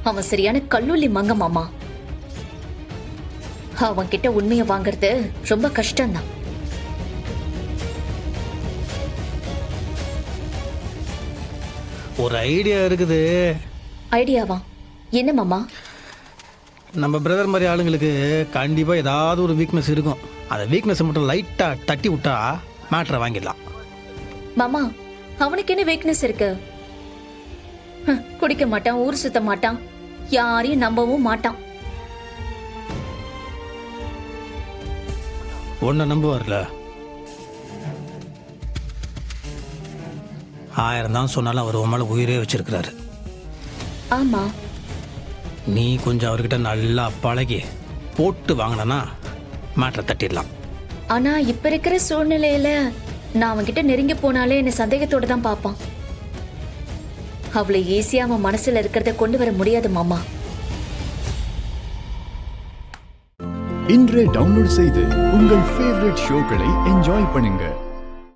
அவன் சரியான கல்லூலி மங்க மாமா. அவன் கிட்ட உண்மையை வாங்குறது ரொம்ப கஷ்டம்தான். ஒரு ஐடியா இருக்குது. ஐடியாவா? என்ன மாமா? நம்ம பிரதர் மாதிரி ஆளுங்களுக்கு கண்டிப்பாக ஏதாவது ஒரு வீக்னஸ் இருக்கும். அந்த வீக்னஸை மட்டும் லைட்டாக தட்டி விட்டா மேட்ரை வாங்கிடலாம். மாமா, அவனுக்கு என்ன வீக்னஸ் இருக்கு? குடிக்க மாட்டான், ஊர் சுத்த மாட்டான், யாரையும் நம்பவும் மாட்டான். ஒன்றை நம்புவார்ல. 1000 தான் சொன்னாலும் அவர் உன் மேலே உயிரே வச்சிருக்கிறாரு. ஆமா, நீ கொஞ்சம் அவர்கிட்ட நல்லா பழகி போட்டு வாங்கினா மேட்ரை தட்டிடலாம். ஆனா இப்ப இருக்கிற சூழ்நிலையில நான் அவன்கிட்ட நெருங்கி போனாலே என்ன சந்தேகத்தோட தான் பார்ப்பான். அவ்வளவு ஈஸியா அவன் மனசுல இருக்கிறத கொண்டு வர முடியாது மாமா. இன்றே டவுன்லோட் செய்து உங்கள் ஃபேவரட் ஷோக்களை என்ஜாய் பண்ணுங்க.